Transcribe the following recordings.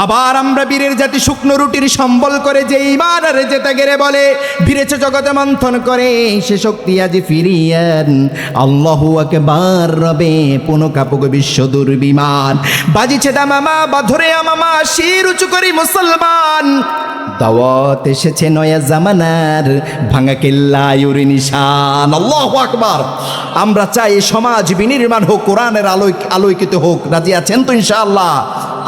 আবার আমরা বীরের জাতি শুকনো রুটির সম্বল করে যে ইমান আর যেতে গেলে বলে ভিড়েছে জগতে মন্থন করে সে শক্তি আজি ফিরিয়ান আল্লাহু আকবার রবে পুনঃ কাপুক বিশ্ব দুর্বিমান বাজিছে দামামা বাধরে আমামা শির উঁচু করি মুসলমান দাওয়াত এসেছে নয়া জামানার ভাঙা কেল্লায়ুর নিশান আল্লাহু আকবার। আমরা চাই সমাজ বিনির্মাণ হোক, কোরআনের আলোকিত হোক। রাজি আছেন তো ইনশাআল্লাহ?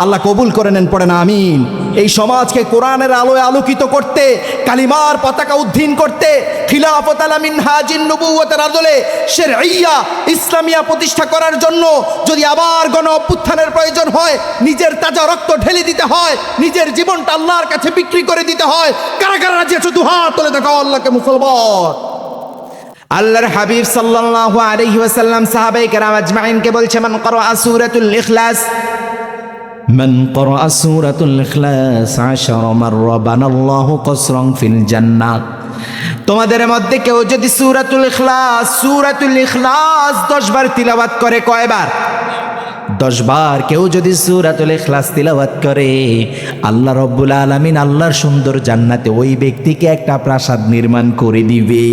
আল্লাহ কবুল করে নেন, পড়েন আমিন। এই সমাজকে কোরআনের আলোয় আলোকিত করতে, কালিমার পতাকা উদ্দিন করতে, খিলাফত আলা মিনহাজিন নবুওয়াতের আদলে শরঈয়া ইসলামিয়া প্রতিষ্ঠা করার জন্য যদি আবার গণ অভ্যুত্থানের প্রয়োজন হয়, নিজের তাজা রক্ত ঢেলে দিতে হয়, নিজের জীবনটা আল্লাহর কাছে বিক্রি করে দিতে হয়, কারা কারা রাজি আছো দুহাত তুলে দেখাও আল্লাহকে মুসলমান। আল্লাহর হাবিব সাল্লাল্লাহু আলাইহি ওয়াসাল্লাম সাহাবায়ে কেরাম আজমাইনকে বলছে, মান ক্বারা সূরাতুল ইখলাস من قرأ سورة الإخلاص 10 مرة بنى الله قصرا في الجنة। তোমাদের মধ্যে কেউ যদি সূরাতুল ইখলাস 10 বার তিলাওয়াত করে, কয়বার? 10 বার। কেউ যদি সূরাতুল ইখলাস তিলাওয়াত করে, আল্লাহ রাব্বুল আলামিন আল্লাহর সুন্দর জান্নাতে ওই ব্যক্তিকে একটা প্রাসাদ নির্মাণ করে দিবে।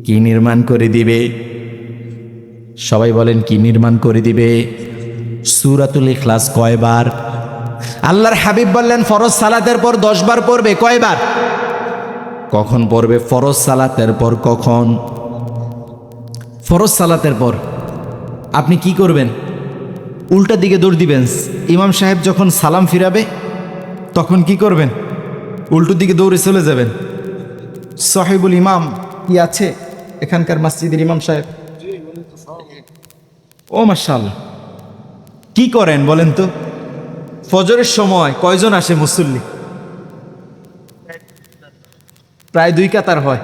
কি নির্মাণ করে দিবে? সবাই বলেন, কি নির্মাণ করে দিবে? সূরাতুল ইখলাস কয়বার? আল্লাহর হাবিব বললেন ফরজ সালাতের পর 10 বার পড়বে। কয়বার? কখন পড়বে? ফরজ সালাতের পর। কখন? ফরজ সালাতের পর। আপনি কি করবেন? উল্টা দিকে দৌড় দিবেন। ইমাম সাহেব যখন সালাম ফিরাবে তখন কি করবেন? উল্টো দিকে দৌড়ে চলে যাবেন। সাহিবুল ইমাম কি আছে এখানকার মসজিদের ইমাম সাহেব? ও মাশাআল্লাহ, কি করেন বলেন তো? ফজরের সময় কয়জন আসে মুসল্লি? প্রায় 2 কাতার হয়।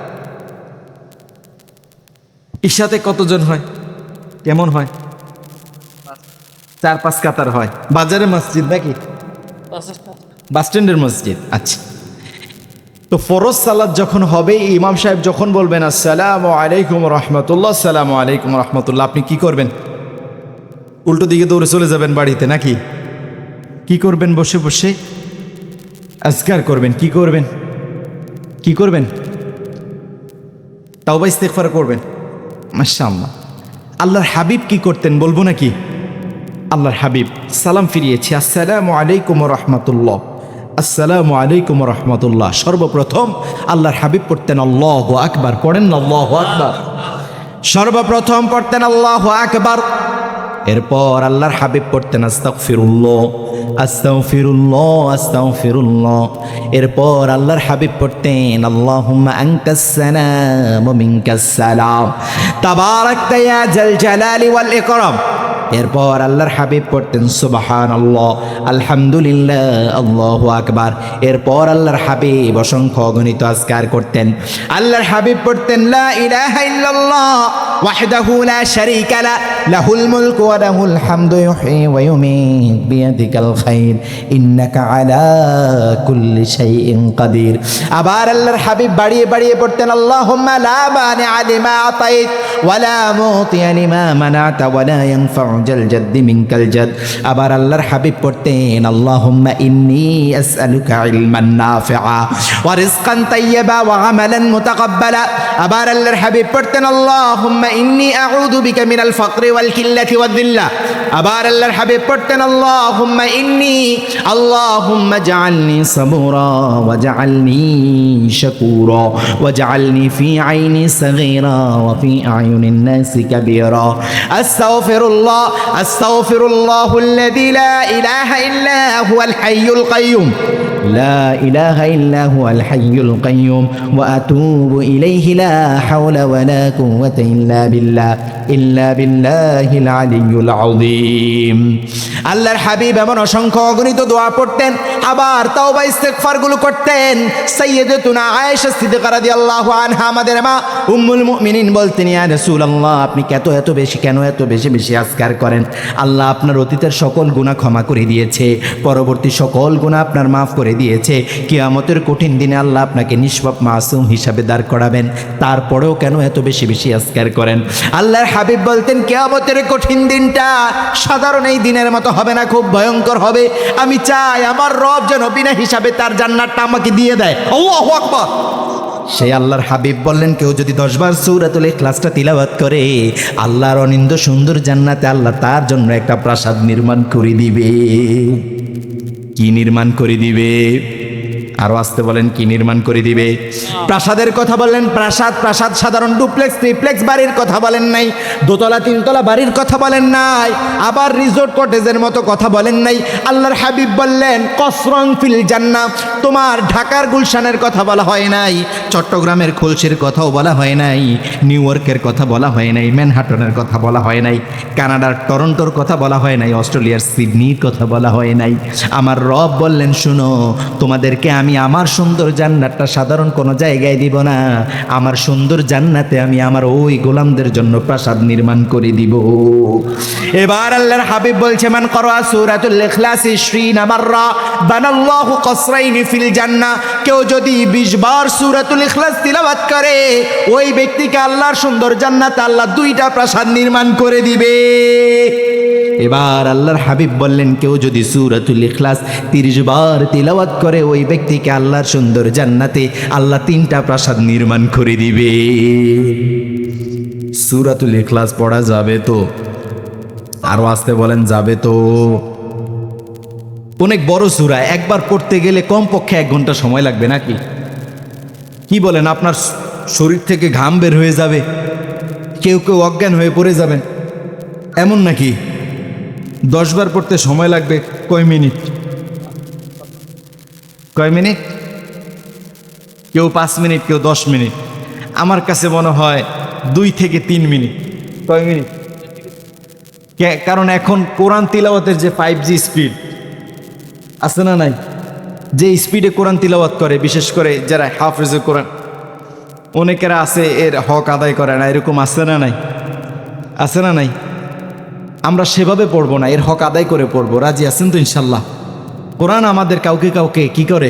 ইশাতে কতজন হয়? কেমন হয়? 4-5 কাতার হয়। বাজারে মসজিদ নাকি বাস স্ট্যান্ডের মসজিদ? আচ্ছা, তো ফরজ সালাত যখন হবে, ইমাম সাহেব যখন বলবেন আসসালামু আলাইকুম রহমতুল্লাহ, আসসালামু আলাইকুম রহমতুল্লাহ, আপনি কি করবেন? উল্টো দিকে দৌড়ে চলে যাবেন বাড়িতে নাকি? কি করবেন? বসে বসে আজকার করবেন। কি করবেন? কি করবেন? তাওবা ইস্তিগফার করবেন। মাশাআল্লাহ। আল্লাহর হাবিব কি করতেন বলবো নাকি? আল্লাহর হাবিব সালাম ফিরিয়েছে, আসসালামু আলাইকুম রহমতুল্লাহ, আসসালামু আলাইকুম রহমতুল্লাহ। সর্বপ্রথম আল্লাহর হাবিব পড়তেন আল্লাহু আকবার। পড়েন না আল্লাহু আকবার। সর্বপ্রথম পড়তেন আল্লাহু আকবার। এরপর আল্লাহর হাবিব পড়তেন আস্তাগফিরুল্লাহ, আস্তাগফিরুল্লাহ, আস্তাগফিরুল্লাহ। এরপর আল্লাহর হাবিব পড়তেন আল্লাহুম্মা আনতাস সালাম ওয়া মিনকাস সালাম তাবারাকতা ইয়া জাল জালালি ওয়াল ইকরাম। এরপর আল্লাহর হাবিব পড়তেন সুবহানাল্লাহ, আলহামদুলিল্লাহ, আল্লাহু আকবার। এরপর আল্লাহর হাবিব অসংখ্য অগণিত আজকার করতেন। আল্লাহর হাবিব পড়তেন লা ইলাহা ইল্লাল্লাহ ওয়াহদাহু লা শারীকা লা লাহুল মুলকু ওয়া লাহুল হামদু ইউহয়ী ওয়া ইউমীত বিয়াদিকাল খায়র ইন্নাকা আলা কুল্লি শাইইন কাদির। আবার আল্লাহর হাবিব বাড়িয়ে বাড়িয়ে পড়তেন আল্লাহুম্মা লা মানিআ লিমা আতাইত ওয়া লা মুতিয়া লিমা মানা'তা ওয়া লা ইয়ানফা'ু জাল জাদ্দি মিনকাল জাদ। আবার আল্লাহর হাবিব পড়তেন আল্লাহুম্মা ইন্নী আসআলুকা ইলমান নাফিআ ওয়া রিজকান তাইয়্যিবা ওয়া আমালান মুতাকাব্বালা। আবার আল্লাহর হাবিব পড়তেন আল্লাহুম্মা ইন্নী আউযু বিকা মিনাল ফাকরি ওয়াল কিল্লাতি ওয়াদ দিল্লা। আবার আল্লাহর হাবিব পড়তেন আল্লাহুম্মা জাআলনি সাবুরা ওয়া জাআলনি শাকুরা ওয়া জাআলনি ফি আইনি সাগীরা ওয়া ফি আয়ুনিন নাসি কাবীরা। আস্তাগফিরুল্লাহ, আস্তাগফিরুল্লাহুল্লাযী লা ইলাহা ইল্লা হুয়াল হাইয়ুল কাইয়্যুম, লা ইলাহা ইল্লা হুয়াল হাইয়ুল কাইয়্যুম ওয়া আতুবু ইলাইহি লা হাওলা ওয়া লা কুওয়াতা ইল্লা বিল্লাহিল আলিয়্যুল আযীম। আল্লাহর হাবিব এমন অসংখ্য অগণিত দোয়া পড়তেন, আবার তাওবা ইস্তিগফার গুলো করতেন। সাইয়্যিদাতুনা আয়েশা সিদ্দিকা রাদিয়াল্লাহু আনহা আমাদের মা উম্মুল মুমিনিন বলতেন, ইয়া রাসূলুল্লাহ, আপনি কেন এত বেশি আজকার করেন? আল্লাহ আপনার অতীতের সকল গুনাহ ক্ষমা করে দিয়েছে, পরবর্তী সকল গুনাহ আপনার মাফ করে করে দিয়েছে, কিয়ামতের কঠিন দিনে আল্লাহ আপনাকে নিষ্পাপ মাসুম হিসাবে দাঁড় করাবেন, তারপরেও কেন এত বেশি বেশি আজকার করেন? আল্লাহর হাবিব বলতেন কিয়ামতের কঠিন দিনটা সাধারণ এই দিনের মতো হবে না, খুব ভয়ঙ্কর হবে। আমি চাই আমার রব যেন বিনা হিসাবে তার জান্নাতটা আমাকে দিয়ে দেয়। আল্লাহু আকবার। সেই আল্লাহর হাবিব বললেন, কেউ যদি 10 বার সূরাতুল ইখলাসটা তিলাওয়াত করে আল্লাহর অনিন্দ্য সুন্দর জান্নাতে আল্লাহ তার জন্য একটা প্রাসাদ নির্মাণ করে দিবে। কি নির্মাণ করে দিবে? আরো আসতে বলেন, কি নির্মাণ করে দিবে? প্রাসাদের কথা বললেন। প্রাসাদ প্রাসাদ সাধারণ ডুপ্লেক্স ট্রিপ্লেক্স বাড়ির কথা বলেন নাই, দোতলা তিনতলা বাড়ির কথা বলেন নাই, আবার রিসোর্ট কটেজের মতো কথা বলেন নাই। আল্লাহর হাবিব বললেন কসরন ফিল জান্নাহ। তোমার ঢাকার গুলশানের কথা বলা হয় নাই, চট্টগ্রামের খুলশির কথাও বলা হয় নাই, নিউ ইয়র্কের কথা বলা হয় নাই, ম্যানহাটনের কথা বলা হয় নাই, কানাডার টরন্টোর কথা বলা হয় নাই, অস্ট্রেলিয়ার সিডনির কথা বলা হয় নাই। আমার রব বললেন, শুনো, তোমাদেরকে আমি আমার সুন্দর জান্নাতটা সাধারণ কোনো জায়গায় দিব না, আমার সুন্দর জান্নাতে আমি আমার ওই গোলামদের জন্য প্রাসাদ নির্মাণ করে দিব। এবার আল্লাহর হাবিব বলছে, মান করা সূরাতুল ইখলাস 20 মাররা বানাল্লাহু কসরাইনি ফিল জান্নাহ। কেউ যদি 20 বার সূরাতুল ইখলাস তিলাওয়াত করে ওই ব্যক্তিকে আল্লাহর সুন্দর জান্নাতে আল্লাহ 2টা প্রাসাদ নির্মাণ করে দিবে। এবার আল্লাহর হাবিব বললেন, কেউ যদি সূরাতুল ইখলাস 30 বার তিলাওয়াত করে ওই ব্যক্তিকে আল্লাহর সুন্দর জান্নাতে আল্লাহ 3টা প্রাসাদ নির্মাণ করে দিবে। সূরাতুল ইখলাস পড়া যাবে তো? আরো আসতে বলেন, যাবে তো? অনেক বড় সূরা, একবার পড়তে গেলে কমপক্ষে 1 ঘন্টা সময় লাগবে নাকি? কি বলেন? আপনার শরীর থেকে ঘাম বের হয়ে যাবে, কেউ কেউ অজ্ঞান হয়ে পড়ে যাবেন, এমন নাকি? 10 বার পড়তে সময় লাগবে কয় মিনিট? কয় মিনিট? কেউ 5 মিনিট, কেউ 10 মিনিট। আমার কাছে মনে হয় 2 থেকে 3 মিনিট। কয় মিনিট? কারণ এখন কোরআন তিলাওয়াতের যে 5G স্পিড আছে না নাই, যে স্পিডে কোরআন তিলাওয়াত করে, বিশেষ করে যারা হাফেজে কোরআন, অনেকেরা আছে এর হক আদায় করে না, এরকম আছে না নাই? আছে না নাই? আমরা সেভাবে পড়বো না, এর হক আদায় করে পড়বো। রাজি আছেন তো ইনশাল্লাহ? কোরআন আমাদের কাউকে কাউকে কি করে?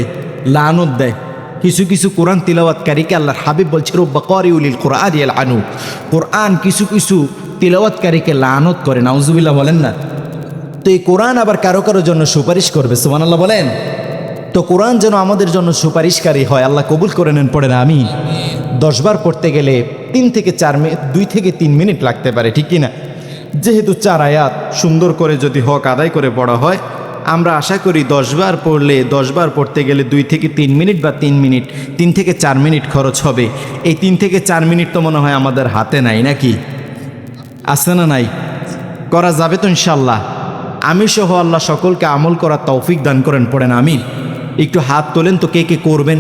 লানত দেয়। কিছু কিছু কোরআন তিলাওয়াতকারীকে আল্লাহর হাবিব বলছে রব্বা কারিউলিল কোরআন ইয়ালআনু। কোরআন কিছু কিছু তিলাওয়াতকারীকে লানত করে, নাউজুবিল্লাহ বলেন না? তো এই কোরআন আবার কারো কারো জন্য সুপারিশ করবে, সুবহানাল্লাহ বলেন। তো কোরআন যেন আমাদের জন্য সুপারিশকারী হয়, আল্লাহ কবুল করে নেন, পড়েন আমিন। 10 বার পড়তে গেলে 3 থেকে 4 মিনিট, 2 থেকে 3 মিনিট লাগতে পারে, ঠিক কিনা? যেহেতু 4 আয়াত সুন্দর করে যদি হক আদায় করে পড়া হয়, আমরা আশা করি 10 বার পড়লে, 10 বার পড়তে গেলে 2 থেকে 3 মিনিট বা 3 মিনিট, 3 থেকে 4 মিনিট খরচ হবে। এই 3 থেকে 4 মিনিট তো মনে হয় আমাদের হাতে নাই, নাকি? আছে না নাই? করা যাবে তো ইনশাল্লাহ? আমি সহ আল্লাহ সকলকে আমল করার তৌফিক দান করেন, পড়েন আমিন। একটু হাত তোলেন তো, কে কে করবেন?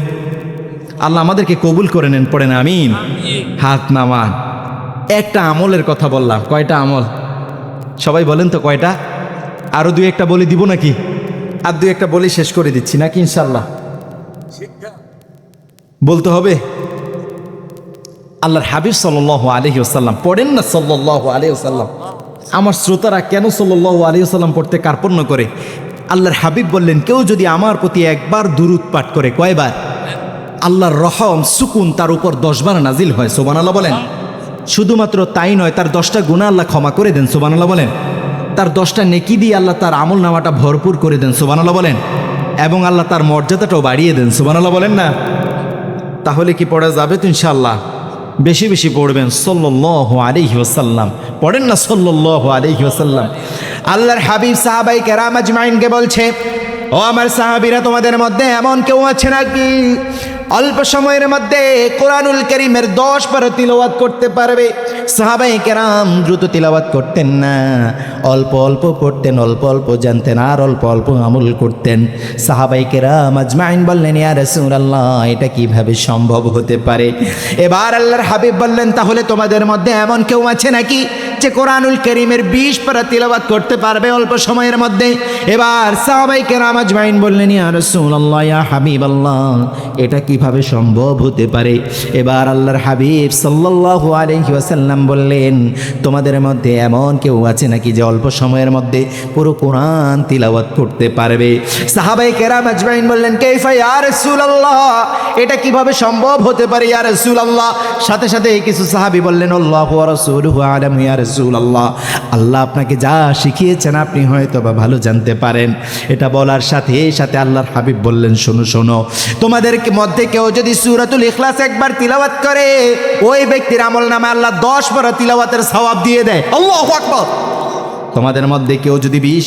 আল্লাহ আমাদেরকে কবুল করে নেন, পড়েন আমিন। হাত নামান। একটা আমলের কথা বললাম, কয়টা আমল? সবাই বলেন তো কয়টা? আরো 2-1টা বলে দিব নাকি? আর 2-1টা বলে শেষ করে দিচ্ছি নাকি ইনশাল্লাহ? বলতে হবে। আল্লাহর হাবিব সাল্লাল্লাহু আলাইহি ওয়াসাল্লাম পড়েন না, সাল্লাল্লাহু আলাইহি ওয়াসাল্লাম। আমার শ্রোতারা কেন সাল্লাল্লাহু আলাইহি ওয়াসাল্লাম পড়তে কার্পণ্য করে? আল্লাহর হাবিব বললেন, কেউ যদি আমার প্রতি 1 বার দুরূদ পাঠ করে, কয়বার? আল্লাহর রহম সুকুন তার উপর 10 বার নাজিল হয়, সুবহানাল্লাহ বলেন। শুধুমাত্র তাই নয়, তার 10টা গুনাহ আল্লাহ ক্ষমা করে দেন, সুবহানাল্লাহ বলেন। তার 10টা নেকি দিয়ে আল্লাহ তার আমল নামাটা ভরপুর করে দেন, সুবহানাল্লাহ বলেন। এবং আল্লাহ তার মর্যাদাটাও বাড়িয়ে দেন, সুবহানাল্লাহ বলেন না? তাহলে কি পড়া যাবে তো ইনশাআল্লাহ? বেশি বেশি পড়বেন সাল্লাল্লাহু আলাইহি ওয়াসাল্লাম, পড়েন না সাল্লাল্লাহু আলাইহি ওয়াসাল্লাম। আল্লাহর হাবিব সাহাবায়ে কেরাম আজমাইনকে বলছে, ও আমার সাহাবীরা, তোমাদের মধ্যে এমন কেউ আছে নাকি অল্প সময়ের মধ্যে কোরআনুল কারীমের 10 পারা তিলাওয়াত করতে পারবে? সাহাবায়ে কেরাম দ্রুত তিলাওয়াত করতেন না, অল্প অল্প পড়তেন, অল্প অল্প জানতেন, আর অল্প অল্প আমল করতেন। সাহাবায়ে কেরাম আজমাইন বললেন, ইয়া রাসূলুল্লাহ, এটা কিভাবে সম্ভব হতে পারে? এবার আল্লাহর হাবিব বললেন, তাহলে তোমাদের মধ্যে এমন কেউ আছে নাকি যে কোরআনুল কারীমের 20 পারা তিলাওয়াত করতে পারবে অল্প সময়ের মধ্যে? এবার সাহাবায়ে কেরাম আজমাইন বললেন, ইয়া রাসূলুল্লাহ, ইয়া হাবিবাল্লাহ, এটা কি কিভাবে সম্ভব হতে পারে? এবার আল্লাহর হাবিব সাল্লাল্লাহু আলাইহি ওয়াসাল্লাম বললেন, তোমাদের মধ্যে এমন কেউ আছে নাকি যে অল্প সময়ের মধ্যে পুরো কোরআন তিলাওয়াত করতে পারবে? সাহাবায়ে কেরাম আজমাইন বললেন, কাইফা ইয়া রাসূলুল্লাহ, এটা কিভাবে সম্ভব হতে পারে ইয়া রাসূলুল্লাহ? সাথে সাথে কিছু সাহাবী বললেন, আল্লাহু ওয়া রাসূলুহু আলাম ইয়া রাসূলুল্লাহ, আল্লাহ আপনাকে যা শিখিয়েছেন আপনি হয়তো বা ভালো জানতে পারেন। এটা বলার সাথে সাথে আল্লাহর হাবিব বললেন, শোনো শোনো, তোমাদের মধ্যে কেউ যদি সূরাতুল ইখলাস একবার তিলাওয়াত করে, ওই ব্যক্তির আমলনামায় আল্লাহ 10 পারা তিলাওয়াতের সওয়াব দিয়ে দেয়। আল্লাহু আকবার। তোমাদের মধ্যে কেউ যদি 20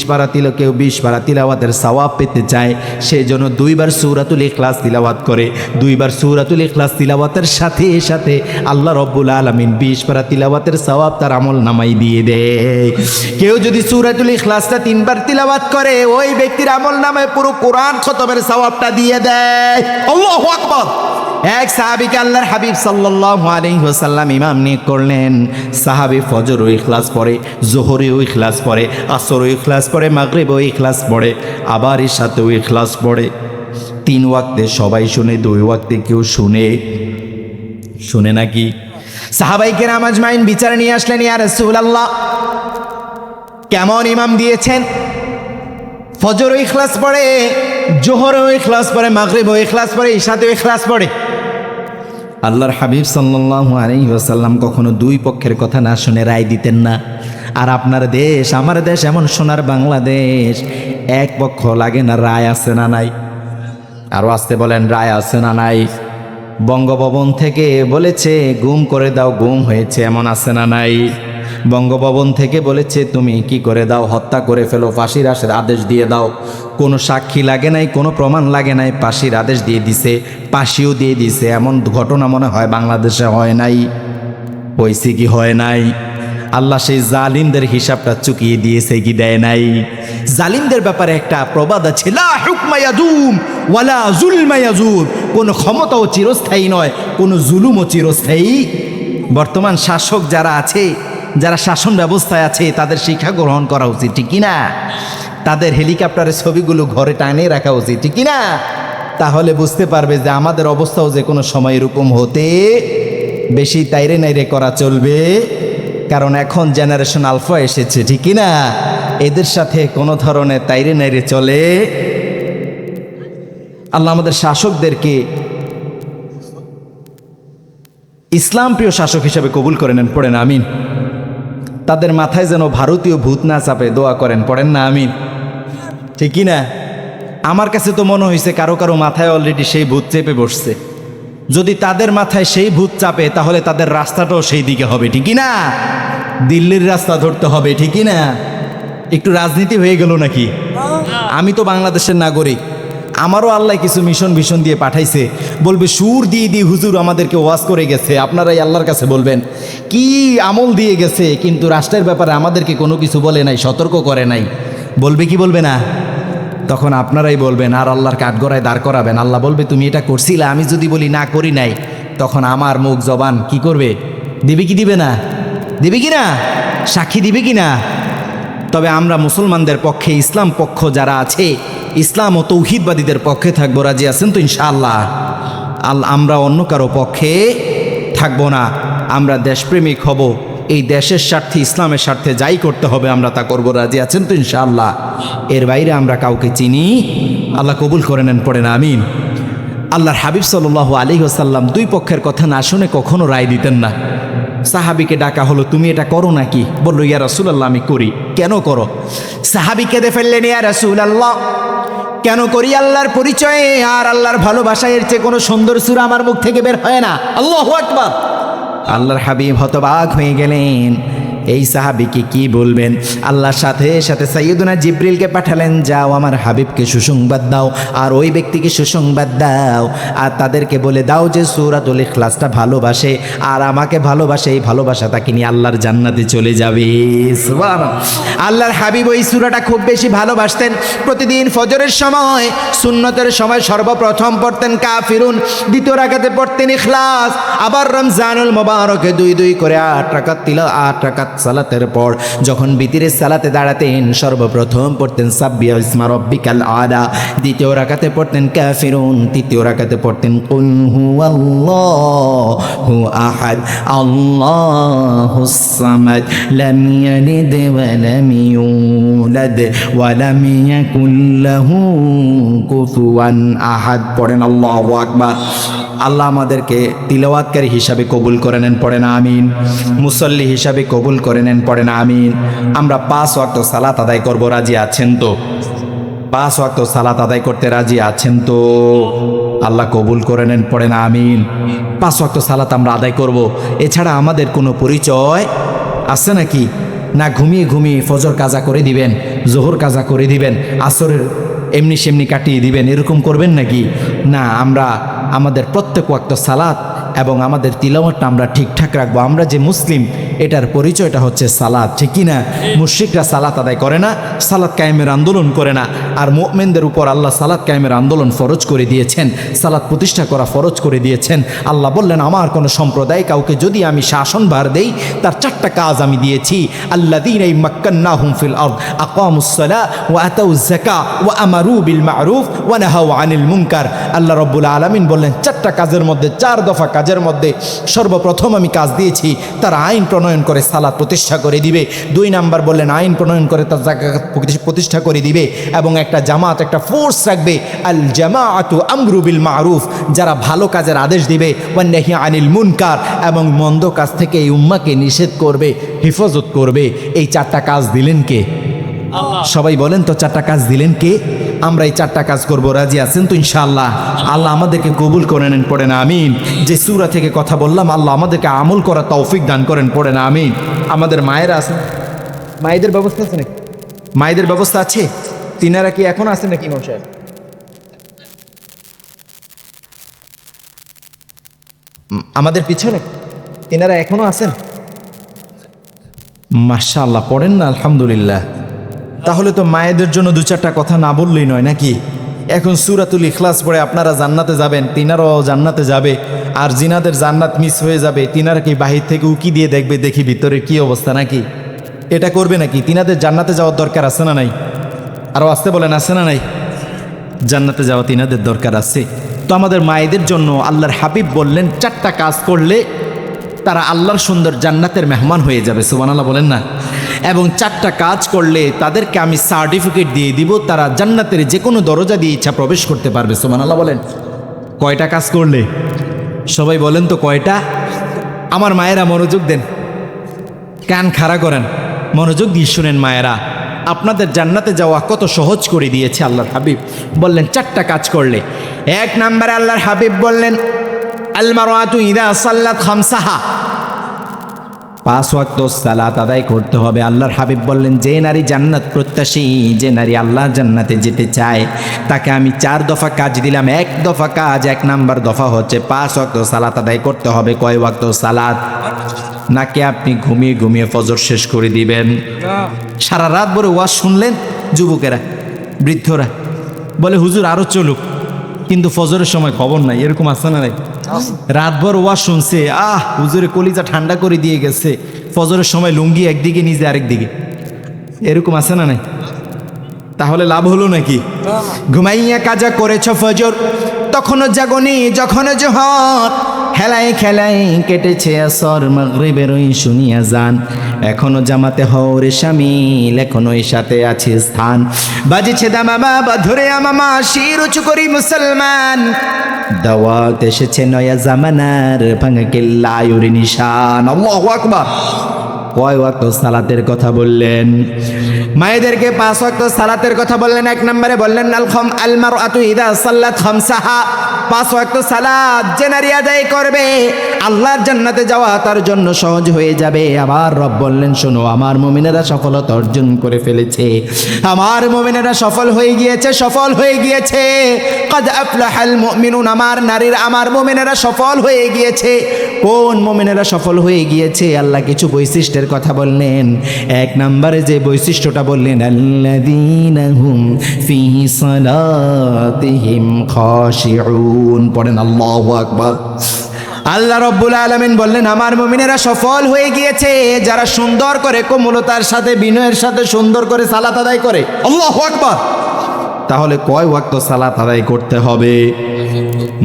পারা তিলাওয়াতের সওয়াব পেতে চায়, সেই জন্য 2 বার সূরাতুল ইখলাস তিলাওয়াত করে। 2 বার সূরাতুল ইখলাস তিলাওয়াতের সাথে সাথে আল্লাহ রব্বুল আলামিন 20 পারা তিলাওয়াতের সওয়াব তার আমলনামায় দিয়ে দেয়। কেউ যদি সূরাতুল ইখলাসটা 3 বার তিলাওয়াত করে, ওই ব্যক্তির আমলনামায় পুরো কোরআন খতমের সওয়াবটা দিয়ে দেয়। আল্লাহু আকবার। এক সাহাবীকে আল্লাহর হাবিব সাল্লাল্লাহু আলাইহি ওয়াসাল্লাম ইমাম নিয়োগ করলেন। সাহাবী ফজরও ইখলাস পড়ে, যোহরেও ইখলাস পড়ে, আসরও ইখলাস পড়ে, মাগরিবও ইখলাস পড়ে, আবার ইশাতেও ইখলাস পড়ে। 3 ওয়াক্তে সবাই শুনে, 2 ওয়াক্তে কেউ শুনে নাকি? সাহাবায়ে কেরাম আজমাইন বিচার নিয়ে আসলেন, ইয়া রাসূলুল্লাহ কেমন ইমাম দিয়েছেন? ফজরও ইখলাস পড়ে, যোহরেও ইখলাস পড়ে, মাগরিবও ইখলাস পড়ে, ইশাতেও ইখলাস পড়ে। আল্লাহর হাবিব সাল্লাল্লাহু আলাইহি ওয়াসাল্লাম কখনো 2 পক্ষের কথা না শুনে রায় দিতেন না। আর আপনার দেশ, আমার দেশ এমন সোনার বাংলাদেশ, এক পক্ষ লাগে না, রায় আছে না নাই? আরো আসতে বলেন, রায় আছে না নাই? বঙ্গভবন থেকে বলেছে গুম করে দাও, গুম হয়েছে, এমন আছে না নাই? বঙ্গভবন থেকে বলেছে তুমি কি করে দাও, হত্যা করে ফেলো, ফাঁসির আদেশ দিয়ে দাও। কোনো সাক্ষী লাগে নাই, কোনো প্রমাণ লাগে নাই, ফাঁসির আদেশ দিয়ে দিছে, ফাঁসিও দিয়ে দিছে। এমন ঘটনা মনে হয় বাংলাদেশে হয় নাই? হয়েছে কি হয় নাই? আল্লাহ সেই জালিমদের হিসাবটা চুকিয়ে দিয়েছে কি দেয় নাই? জালিমদের ব্যাপারে একটা প্রবাদ আছে, লা হুকমা ইয়াদুম ওয়ালা যুলমা ইয়াজুল, কোনো ক্ষমতাও চিরস্থায়ী নয়, কোনো জুলুমও চিরস্থায়ী। বর্তমান শাসক যারা আছে, যারা শাসন ব্যবস্থায় আছে, তাদের শিক্ষা গ্রহণ করা উচিত, ঠিক কিনা? তাদের হেলিকপ্টারের ছবিগুলো ঘরে টানে রাখা উচিত, ঠিক কিনা? তাহলে বুঝতে পারবে যে আমাদের অবস্থাও যে কোনো সময় এরকম হতে, বেশি তাইরে নাইরে করা চলবে, কারণ এখন জেনারেশন আলফা এসেছে, ঠিক কিনা? এদের সাথে কোনো ধরনের তাইরে নাইরে চলে। আল্লাহ আমাদের শাসকদেরকে ইসলাম প্রিয় শাসক হিসেবে কবুল করে নেন, পড়েন আমিন। তাদের মাথায় যেন ভারতীয় ভূত না চাপে, দোয়া করেন, পড়েন না আমিন, ঠিক কিনা? আমার কাছে তো মনে হয়েছে কারো কারো মাথায় অলরেডি সেই ভূত চেপে বসছে। যদি তাদের মাথায় সেই ভূত চাপে, তাহলে তাদের রাস্তাটাও সেই দিকে হবে, ঠিক কিনা? দিল্লির রাস্তা ধরতে হবে, ঠিক কিনা? একটু রাজনীতি হয়ে গেল নাকি? আমি তো বাংলাদেশের নাগরিক, আমারও আল্লাহ কিছু মিশন দিয়ে পাঠাইছে। বলবে সুর দিয়ে হুজুর আমাদেরকে ওয়াজ করে গেছে, আপনারাই আল্লাহর কাছে বলবেন কি আমল দিয়ে গেছে, কিন্তু রাষ্ট্রের ব্যাপারে আমাদেরকে কোনো কিছু বলে নাই, সতর্ক করে নাই। বলবে কি বলবে না? তখন আপনারাই বলবেন আর আল্লাহর কাঠগড়ায় দাঁড় করাবেন। আল্লাহ বলবে তুমি এটা করছিলে, আমি যদি বলি না করি নাই, তখন আমার মুখ জবান কি করবে? দিবে কি দিবে না? দিবে কি না? সাক্ষী দিবে কি না? তবে আমরা মুসলমানদের পক্ষে, ইসলাম পক্ষ যারা আছে, ইসলাম ও তৌহিদবাদীদের পক্ষে থাকবো। রাজি আছেন তো ইনশাআল্লাহ? আমরা অন্য কারো পক্ষে থাকবো না। আমরা দেশপ্রেমিক হব, এই দেশের স্বার্থে, ইসলামের স্বার্থে যাই করতে হবে আমরা তা করবো। রাজি আছেন তো ইনশাআল্লাহ? এর বাইরে আমরা কাউকে চিনি? আল্লাহ কবুল করে নেন, পড়েন আমিন। আল্লাহর হাবিব সাল্লাল্লাহু আলাইহি ওয়াসাল্লাম 2 পক্ষের কথা না শুনে কখনো রায় দিতেন না। সাহাবীকে ডাকা হলো, তুমি এটা করো নাকি? বললো, ইয়া রাসূলুল্লাহ আমি করি। কেন করো? সাহাবী কেঁদে ফেললেন, ইয়া রাসূলুল্লাহ কেন করি? আল্লাহর পরিচয়ে আর আল্লাহর ভালোবাসায় এর চেয়ে কোনো সুন্দর সূরা আমার মুখ থেকে বের হয় না। আল্লাহু আকবার। আল্লাহর হাবিব হতবাক হয়ে গেলেন, এই সাহাবীকে কি বলবেন? আল্লাহর সাথে সাথে সাইয়্যিদুনা জিবরিলকে পাঠালেন, যাও আমার হাবিবকে সুসংবাদ দাও, আর ওই ব্যক্তিকে সুসংবাদ দাও, আর তাদেরকে বলে দাও যে সূরাতুল ইখলাসটা ভালোবাসে আর আমাকে ভালোবাসে, এই ভালোবাসা তাকে নিয়ে আল্লাহর জান্নাতে চলে যাবে। সুবহানাল্লাহ। আল্লাহর হাবিব ওই সূরাটা খুব বেশি ভালোবাসতেন। প্রতিদিন ফজরের সময়, সুন্নতের সময় সর্বপ্রথম পড়তেন কাফিরুন, দ্বিতীয় রাকাতে পড়তেন ইখলাস, আবার রমজানুল মুবারকে 2 করে 8 রাকাত সালাতের পর যখন বিতিরের সালাতে দাঁড়াতেন সর্বপ্রথম পড়তেন সাব্বিহ ইসমা রাব্বিকাল আলা, দ্বিতীয় রাকাতে পড়তেন কাফিরুন, তৃতীয় রাকাতে পড়তেন কুল হুয়াল্লাহু আহাদ আল্লাহুস সামাদ লাম ইয়ালিদ ওয়া লাম ইউলাদ ওয়া লাম ইয়াকুল লাহু কুফুয়ান আহাদ। পড়েন আল্লাহু আকবার। আল্লাহ আমাদেরকে তিলাওয়াতকারী হিসাবে কবুল করে নেন, পড়েন আমিন। মুসল্লি হিসাবে কবুল করে নেন, পড়েন আমিন। আমরা 5 ওয়াক্ত সালাত আদায় করব, রাজি আছেন তো? 5 ওয়াক্ত সালাত আদায় করতে রাজি আছেন তো? আল্লাহ কবুল করে নেন, পড়েন আমিন। 5 ওয়াক্ত সালাত আমরা আদায় করব। এছাড়া আমাদের কোনো পরিচয় আছে নাকি? না ঘুমিয়ে ঘুমিয়ে ফজর কাজা করে দিবেন, জোহর কাজা করে দিবেন, আসরের এমনি সেমনি কাটিয়ে দিবেন, এরকম করবেন নাকি? না, আমরা আমাদের প্রত্যেক ওয়াক্ত সালাত এবং আমাদের তিলাওয়াতটা আমরা ঠিকঠাক রাখবো। আমরা যে মুসলিম এটার পরিচয়টা হচ্ছে সালাত, ঠিক কি না? মুশরিকরা সালাত আদায় করে না, সালাত কায়েমের আন্দোলন করে না। আর মুমিনদের উপর আল্লাহ সালাত কায়েমের আন্দোলন ফরজ করে দিয়েছেন, সালাত প্রতিষ্ঠা করা ফরজ করে দিয়েছেন। আল্লাহ বললেন, আমার কোনো সম্প্রদায় কাউকে যদি আমি শাসনভার দেই তার 4টা কাজ আমি দিয়েছি। আল্লাযীনা মাক্কান্নাহুম ফিল আরদ আকামুস সালাহ ওয়া আতাউয যাকাহ ওয়া আমারু বিল মা'রুফ ওয়া নাহাউ আনিল মুনকার। আল্লাহ রাব্বুল আলামিন বললেন 4টা কাজের মধ্যে, 4 দফা কাজের মধ্যে সর্বপ্রথম আমি কাজ দিয়েছি, তারা আইন প্রণয়ন করে সালাত প্রতিষ্ঠা করে দিবে। 2 নাম্বার বললেন আইন প্রণয়ন করে তার যাকাত প্রতিষ্ঠা করে দিবে এবং একটা জামাত, একটা ফোর্স রাখবে। আল জামাআতু আমরু বিল মা'রুফ, যারা ভালো কাজের আদেশ দিবে, ওয়া নাহি আনিল মুনকার, এবং মন্দ কাজ থেকে এই উম্মাহকে নিষেধ করবে, হেফাজত করবে। এই 4টা কাজ দিলেন কে? আল্লাহ। সবাই বলেন তো 4টা কাজ দিলেন কে? আমরা এই 4টা কাজ করব, রাজি আছেন তো ইনশাআল্লাহ? আল্লাহ আমাদেরকে কবুল করে নেন, পড়েন আমিন। যে সূরা থেকে কথা বললাম আল্লাহ আমাদেরকে আমল করার তৌফিক দান করেন, পড়েন আমিন। আমাদের মায়েরা আছেন, মায়েদের ব্যবস্থা আছে নাকি? মায়েদের ব্যবস্থা আছে? তিনারা কি এখন আছেন নাকি ইমাম সাহেব? আমাদের পিছনে তিনারা এখনো আছেন? মাশাআল্লাহ, পড়েন না আলহামদুলিল্লাহ। তাহলে তো মায়েদের জন্য 2-4টা কথা না বললেই নয় নাকি? এখন সূরাতুল ইখলাস পড়ে আপনারা জান্নাতে যাবেন, তিনারাও জান্নাতে যাবে। আর জিনাদের জান্নাত মিস হয়ে যাবে, তিনারা কি বাহির থেকে উকি দিয়ে দেখবে দেখি ভিতরে কি অবস্থা নাকি? এটা করবে নাকি? তিনাদের জান্নাতে যাওয়ার দরকার আছে না নাই? আরও আসতে বলেন, আছে না নাই? জান্নাতে যাওয়া তিনাদের দরকার আছে। তো আমাদের মায়েদের জন্য আল্লাহর হাবিব বললেন 4টা কাজ করলে তারা আল্লাহর সুন্দর জান্নাতের মেহমান হয়ে যাবে, সুবহানাল্লাহ বলেন না? এবং 4টা কাজ করলে তাদেরকে আমি সার্টিফিকেট দিয়ে দিব, তারা জান্নাতের যে কোনো দরজা দিয়ে ইচ্ছা প্রবেশ করতে পারবে, সুবহানাল্লাহ বলেন। কয়টা কাজ করলে? সবাই বলেন তো কয়টা? আমার মায়েরা মনোযোগ দেন, কান খাড়া করেন, মনোযোগ দিয়ে শুনেন মায়েরা। আপনাদের জান্নাতে যাওয়া কত সহজ করে দিয়েছে আল্লাহর হাবিব। বললেন 4টা কাজ করলে। 1 নম্বরে আল্লাহর হাবিব বললেন আল মারআতু ইযা সাল্লাত খামসাহা, 5 ওয়াক্ত সালাত আদায় করতে হবে। আল্লাহর হাবিব বললেন যে নারী জান্নাত প্রত্যাশী, যে নারী আল্লাহর জান্নাতে যেতে চায়, তাকে আমি 4 দফা কাজ দিলাম। 1 দফা কাজ, 1 নাম্বার দফা হচ্ছে 5 ওয়াক্ত সালাত আদায় করতে হবে। কয় ওয়াক্ত সালাত? নাকি আপনি ঘুমিয়ে ঘুমিয়ে ফজর শেষ করে দিবেন? সারা রাত ভরে ওয়াজ শুনলেন, যুবকেরা বৃদ্ধরা বলে হুজুর আরো চলুক, কিন্তু ফজরের সময় খবর নাই, এরকম আছে না নাই? রাতভর ওয়াজ শুনছে, হুজুরে কলিজা ঠান্ডা করে দিয়ে গেছে, ফজরের সময় লুঙ্গি একদিকে নিজে আরেকদিকে, এরকম আছে না নাই? তাহলে লাভ হলো নাকি? ঘুমাইয়া কাজা করেছ ফজর, তখনও জাগনি যখন জোহর, খেলায় খেলায় কেটেছে আসর, মাগরিবের ওই শুনিয়া যান, এখনো জামাতে হওরে শামিল, এখনো সাথে আছে স্থান, বাজিছে দামামা বা ধরে আমামা, শির উঁচু করি মুসলমান, দাওয়াত এসেছে নয়া জামানার, ভাঙা কেল্লা ইউরি নিশান। আল্লাহু আকবার। কয় ওয়াক্ত সালাতের কথা বললেন? মায়েদেরকে 5 ওয়াক্ত সালাতের কথা বললেন। 1 নম্বরে বললেন আল মারআতু ইযা সাল্লাত খামসাহা, 5 ওয়াক্ত সালাত যে নারী আদায় করবে আল্লাহর জান্নাতে যাওয়া তার জন্য সহজ হয়ে যাবে। আবার রব বললেন শোনো, আমার মুমিনেরা সফলতা অর্জন করে ফেলেছে, আমার মুমিনেরা সফল হয়ে গিয়েছে, সফল হয়ে গিয়েছে। কাদ আফলাহাল মুমিনুন, আমার নারীর, আমার মুমিনেরা সফল হয়ে গিয়েছে। কোন মুমিনেরা সফল হয়ে গিয়েছে? আল্লাহ কিছু বৈশিষ্ট্যের কথা বললেন। 1 নম্বরে যে বৈশিষ্ট্যটা বললেন, আল্লাযীনা হুম ফী সালাতিহিম খাশিউন। পড়েন আল্লাহু আকবার। আল্লাহ রাব্বুল আলামিন বললেন আমার মুমিনেরা সফল হয়ে গিয়েছে যারা সুন্দর করে কোমলতার সাথে বিনয়ের সাথে সুন্দর করে সালাত আদায় করে। আল্লাহু আকবার। তাহলে কয় ওয়াক্ত সালাত আদায় করতে হবে?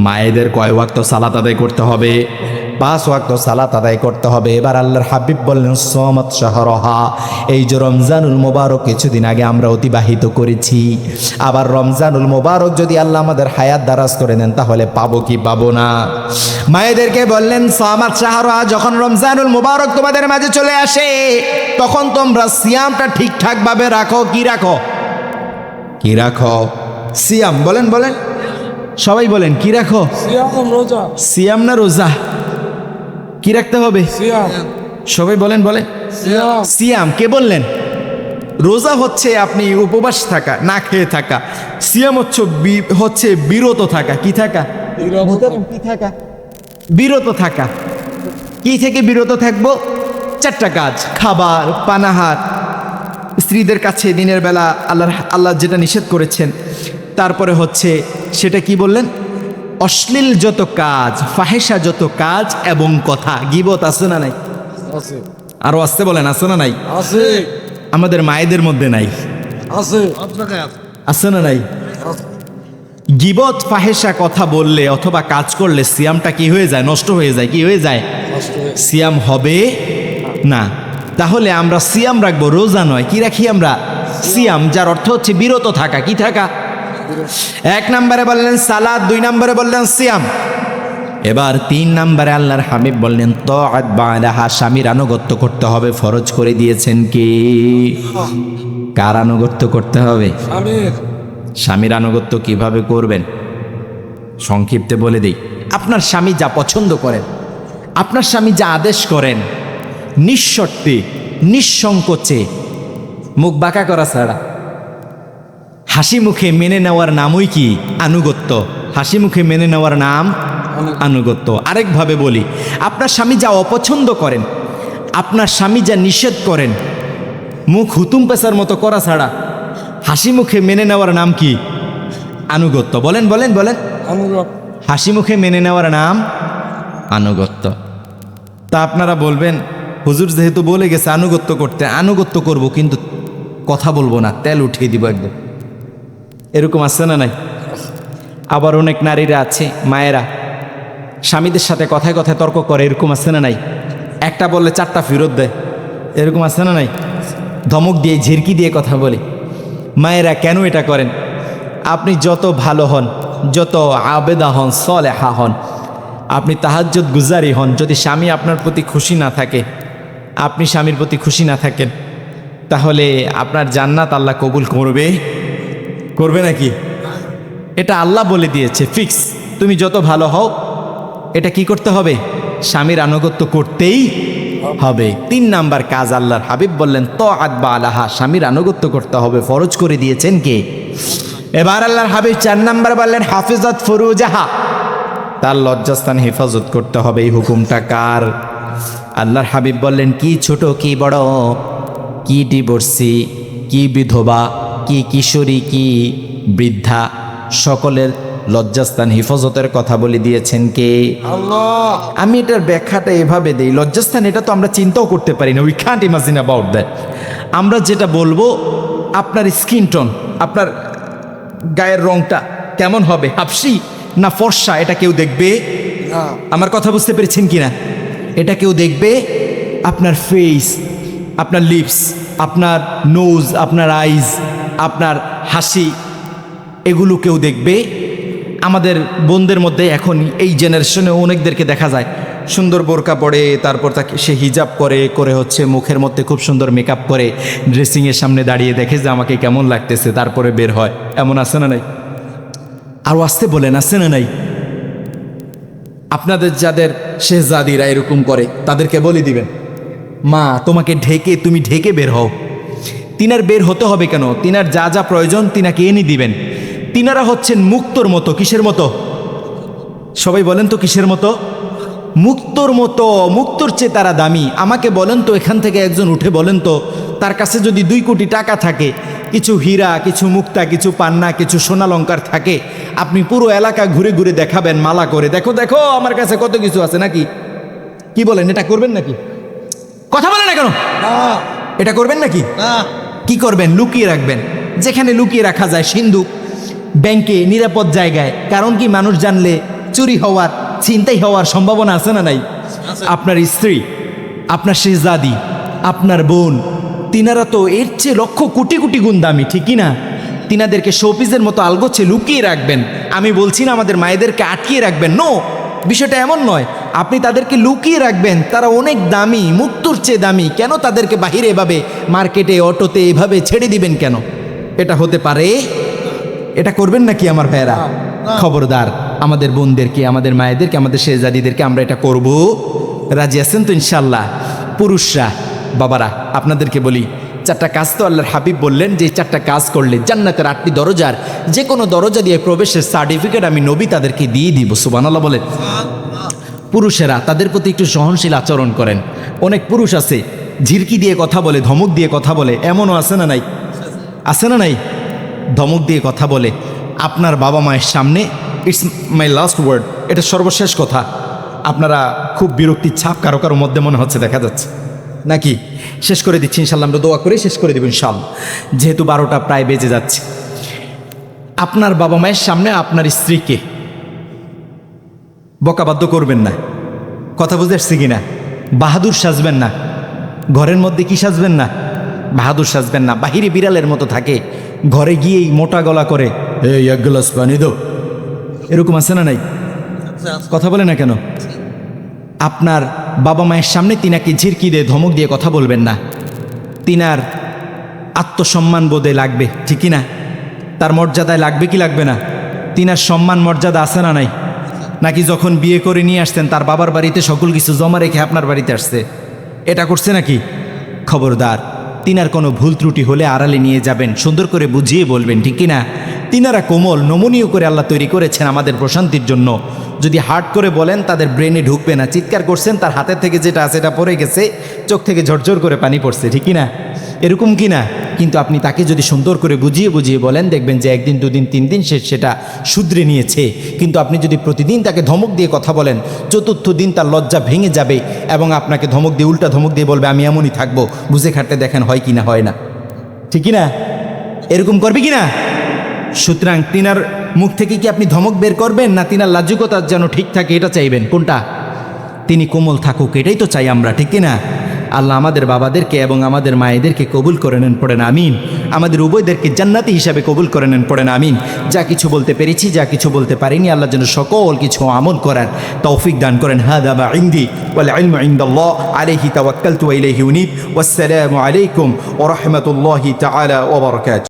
মায়েদের কয় ওয়াক্ত সালাত আদায় করতে হবে? 5 ওয়াক্ত সালাত আদায় করতে হবে। এবার আল্লাহর হাবিব বললেন সোমাত শাহরহা, এই যে রমজানুল মোবারক কিছুদিন আগে আমরা অতিবাহিত করেছি, আবার রমজানুল মোবারক যদি আল্লাহ আমাদের হায়াত দারাজ করে দেন তাহলে পাবো কি পাবো না? মায়েদেরকে বললেন সোমাত শাহরহা, যখন রমজানুল মোবারক তোমাদের মাঝে চলে আসে তখন তোমরা সিয়ামটা ঠিকঠাক ভাবে রাখো। কি রাখো? কি রাখো? সিয়াম। বলেন বলেন সবাই বলেন, কি রাখো? সিয়াম না রোজা? কি রাখতে হবে? সবাই বলেন বলেন সিয়াম। কে বললেন? রোজা হচ্ছে আপনি উপবাস থাকা, না খেয়ে থাকা। সিয়াম হচ্ছে বিরত থাকা। কি থাকা? কি থাকা? বিরত থাকা। কি থেকে বিরত থাকবো? 4টা কাজ: খাবার, পানাহার, স্ত্রীদের কাছে দিনের বেলা আল্লাহ যেটা নিষেধ করেছেন, তারপরে হচ্ছে সেটা কি বললেন? অশ্লীল যত কাজ, ফাহেসা যত কাজ এবং কথা। গীবত আছে না নাই? আরো আসতে বলেন, আছে না নাই? আমাদের মায়েদের মধ্যে নাই? আছে না নাই? গীবত ফাহেসা কথা বললে অথবা কাজ করলে সিয়ামটা কি হয়ে যায়? নষ্ট হয়ে যায়। কি হয়ে যায়? সিয়াম হবে না। তাহলে আমরা সিয়াম রাখবো, রোজা নয়। কি রাখি আমরা? সিয়াম, যার অর্থ হচ্ছে বিরত থাকা। কি থাকা? 1 নম্বরে বললেন সালাত, 2 নম্বরে বললেন সিয়াম। এবার 3 নম্বরে আল্লাহর হাবিব বললেন তাআত বা'দাহা, স্বামীর আনুগত্য করতে হবে। ফরজ করে দিয়েছেন কি? কার আনুগত্য করতে হবে? স্বামীর আনুগত্য কিভাবে করবেন সংক্ষিপ্তে বলে দিই। আপনার স্বামী যা পছন্দ করেন, আপনার স্বামী যা আদেশ করেন, নিঃশর্তে নিঃসংকোচে, মুখ বাঁকা করা ছাড়া হাসি মুখে মেনে নেওয়ার নামই কি? আনুগত্য। হাসি মুখে মেনে নেওয়ার নাম আনুগত্য। আরেকভাবে বলি, আপনার স্বামী যা অপছন্দ করেন, আপনার স্বামী যা নিষেধ করেন, মুখ হুতুম পেশার মতো করা ছাড়া হাসি মুখে মেনে নেওয়ার নাম কি? আনুগত্য। বলেন বলেন বলেন হাসি মুখে মেনে নেওয়ার নাম আনুগত্য। তা আপনারা বলবেন হুজুর যেহেতু বলে গেছে আনুগত্য করতে, আনুগত্য করব কিন্তু কথা বলবো না, তেল উঠিয়ে দিব একদম। এরকম আছে না নাই? আবার অনেক নারীরা আছে, মায়েরা স্বামীদের সাথে কথায় কথায় তর্ক করে। এরকম আছে না নাই? একটা বললে 4টা ফেরত দেয়। এরকম আছে না নাই? ধমক দিয়ে, ঝিরকি দিয়ে কথা বলে। মায়েরা কেন এটা করেন? আপনি যত ভালো হন, যত আবেদা হন, সলেহা হন, আপনি তাহাজ্জুদ গুজারি হন, যদি স্বামী আপনার প্রতি খুশি না থাকে, আপনি স্বামীর প্রতি খুশি না থাকেন, তাহলে আপনার জান্নাত আল্লাহ কবুল করবে? করবে নাকি? এটা আল্লাহ বলে দিয়েছে ফিক্স। তুমি যত ভালো হও, এটা কি করতে হবে? স্বামীর আনুগত্য করতেই হবে। 3 নাম্বার কাজ আল্লাহর হাবিব বললেন তাআত বা'দাহা, স্বামীর আনুগত্য করতে হবে। ফরজ করে দিয়েছেন কে? এবার আল্লাহর হাবিব 4 নাম্বার বললেন হাফিজাত ফুরুজাহা, তার লজ্জাস্থান হেফাজত করতে হবে। এই হুকুমটা কার? আল্লাহর হাবিব বললেন কি ছোট কি বড়, কি ডিভোর্সি, কি বিধবা, কি কিশোরী, কি বৃদ্ধা, সকলের লজ্জাস্থান হেফাজতের কথা বলে দিয়েছেন কে? আল্লাহ। আমি এটার ব্যাখ্যাটা এভাবে দেই, লজ্জাস্থান এটা তো আমরা চিন্তাও করতে পারি না, we can't imagine about that. আমরা যেটা বলবো, আপনার স্কিন টোন, আপনার গায়ের রংটা কেমন হবে, হাফসি না ফর্সা, এটা কেউ দেখবে? আমার কথা বুঝতে পেরেছেন কিনা? এটা কেউ দেখবে? আপনার ফেস, আপনার লিপস, আপনার নোজ, আপনার আইজ, আপনার হাসি, এগুলো কেউ দেখবে? আমাদের বোনদের মধ্যে এখন এই জেনারেশনে অনেকদেরকে দেখা যায় সুন্দর বোরকা পরে, তারপর তাকে সে হিজাব করে হচ্ছে মুখের মধ্যে খুব সুন্দর মেকআপ করে ড্রেসিংয়ের সামনে দাঁড়িয়ে দেখে যে আমাকে কেমন লাগতেছে, তারপরে বের হয়। এমন আছে না নাই? আরও আসতে বলেন, আছে না নাই? আপনাদের যাদের শেহজাদিরা এরকম করে তাদেরকে বলে দিবেন, মা তোমাকে তুমি ঢেকে বের হও। তিনার বের হতে হবে কেন? তিনার যা যা প্রয়োজন তিনাকে এনে দিবেন। তিনারা হচ্ছেন মুক্তর মতো। কিসের মতো? সবাই বলেন তো কিসের মতো? মুক্তর মতো। মুক্তর চেয়ে তারা দামি। আমাকে বলেন তো, এখান থেকে একজন উঠে বলেন তো, তার কাছে যদি 2 কোটি টাকা থাকে কিছু হীরা, কিছু মুক্তা, কিছু পান্না, কিছু সোনালঙ্কার থাকে, আপনি পুরো এলাকা ঘুরে ঘুরে দেখাবেন মালা করে, দেখো দেখো আমার কাছে কত কিছু আছে নাকি? কি বলেন, এটা করবেন নাকি? কথা বলে না কেন? এটা করবেন নাকি? কি করবেন? লুকিয়ে রাখবেন, যেখানে লুকিয়ে রাখা যায়, সিন্ধুক, ব্যাংকে, নিরাপদ জায়গায়। কারণ কি, মানুষ জানলে চুরি হওয়ার, ছিনতাই হওয়ার সম্ভাবনা আছে না নাই? আপনার স্ত্রী, আপনার শেহজাদি, আপনার বোন, তিনারা তো এর চেয়ে লক্ষ কোটি কোটি গুণ দামি, ঠিকই না? তিনাদেরকে শোপিসের মতো আলগোছে লুকিয়ে রাখবেন। আমি বলছি না আমাদের মায়েদেরকে আটকিয়ে রাখবেন, নো, বিষয়টা এমন নয়। আপনি তাদেরকে লুকিয়ে রাখবেন, তারা অনেক দামি, মুক্তোর চেয়ে দামি। কেন তাদেরকে বাহিরে এভাবে মার্কেটে, অটোতে এভাবে ছেড়ে দিবেন কেন? এটা হতে পারে? এটা করবেন নাকি আমার ভাইয়েরা? খবরদার, আমাদের বোনদেরকে, আমাদের মায়েদেরকে, আমাদের শেহজাদিদেরকে আমরা এটা করব। রাজি আছেন তো ইনশাল্লাহ? পুরুষরা, বাবারা, আপনাদেরকে বলি, 4টা কাজ তো আল্লাহর হাবিব বললেন যে 4টা কাজ করলে জান্নাতের 8টি দরজার যে কোনো দরজা দিয়ে প্রবেশের সার্টিফিকেট আমি নবী তাদেরকে দিয়ে দিব। সুবহানাল্লাহ বলেন। পুরুষেরা, তাদের প্রতি একটু সহনশীল আচরণ করেন। অনেক পুরুষ আছে ঝিরকি দিয়ে কথা বলে, ধমক দিয়ে কথা বলে, এমনও আছে না নাই? আছে না নাই? ধমক দিয়ে কথা বলে আপনার বাবা মায়ের সামনে। ইটস মাই লাস্ট ওয়ার্ড, এটা সর্বশেষ কথা। আপনারা খুব বিরক্তির ছাপ কারো কারো মধ্যে মনে হচ্ছে, দেখা যাচ্ছে নাকি? শেষ করে দিচ্ছি ইনশাল্লাহ, আমরা দোয়া করে শেষ করে দেব ইনশাল্লাহ, যেহেতু 12টা প্রায় বেজে যাচ্ছে। আপনার বাবা মায়ের সামনে আপনার স্ত্রীকে বকাবাদ্য করবেন না। কথা বুঝতে আসছে কিনা? বাহাদুর সাজবেন না। ঘরের মধ্যে কি সাজবেন না? বাহাদুর সাজবেন না। বাহিরে বিড়ালের মতো থাকে, ঘরে গিয়েই মোটা গলা করে, এই 1 গ্লাস পানি দাও, এরকম আছে না নাই? কথা বলে না কেন? আপনার বাবা মায়ের সামনে তিনাকে ঝিরকি দিয়ে, ধমক দিয়ে কথা বলবেন না। তিনার আত্মসম্মান বোধে লাগবে, ঠিকই না? তার মর্যাদায় লাগবে কি লাগবে না? তিনার সম্মান মর্যাদা আছে না নাই? নাকি যখন বিয়ে করে নিয়ে আসতেন তার বাবার বাড়িতে সকল কিছু জমা রেখে আপনার বাড়িতে আসছে? এটা করছে নাকি? খবরদার, তিনার কোনো ভুল ত্রুটি হলে আড়ালে নিয়ে যাবেন, সুন্দর করে বুঝিয়ে বলবেন, ঠিক কিনা? তিনারা কোমল, নমনীয় করে আল্লাহ তৈরি করেছেন আমাদের প্রশান্তির জন্য। যদি হার্ড করে বলেন তাদের ব্রেনে ঢুকবে না। চিৎকার করছেন, তার হাতের থেকে যেটা আছে এটা পড়ে গেছে, চোখ থেকে ঝরঝর করে পানি পড়ছে, ঠিক কিনা? এরকম কিনা? কিন্তু আপনি তাকে যদি সুন্দর করে বুঝিয়ে বুঝিয়ে বলেন, দেখবেন যে 1 দিন 2 দিন 3 দিন সে সেটা শুধরে নিয়েছে। কিন্তু আপনি যদি প্রতিদিন তাকে ধমক দিয়ে কথা বলেন, 4র্থ দিন তার লজ্জা ভেঙে যাবে এবং আপনাকে ধমক দিয়ে, উল্টা ধমক দিয়ে বলবে, আমি এমনই থাকবো। বুঝে খাটতে দেখেন হয় কি না হয় না, ঠিক কিনা? এরকম করবে কিনা? সুতরাং তিনার মুখ থেকে কি আপনি ধমক বের করবেন, না তিনার লাজুকতা যেন ঠিক থাকে এটা চাইবেন? কোনটা? তিনি কোমল থাকুক, এটাই তো চাই আমরা, ঠিক কিনা? আল্লাহ আমাদের বাবাদেরকে এবং আমাদের মায়েদেরকে কবুল করে নেন, পড়েন আমিন। আমাদের উভয়দেরকে জান্নাতি হিসাবে কবুল করে নেন, পড়েন আমিন। যা কিছু বলতে পেরেছি, যা কিছু বলতে পারিনি, আল্লাহ যেন সকল কিছু আমল করার তৌফিক দান করেন। হাদা মা ইনদি ওয়াল ইলমু ইনদাল্লাহ আলাইহি তাওয়াক্কালতু ওয়া ইলাইহি উনীব। ওয়াসসালামু আলাইকুম ওয়া রাহমাতুল্লাহি তাআলা ওয়া বারাকাতুহু।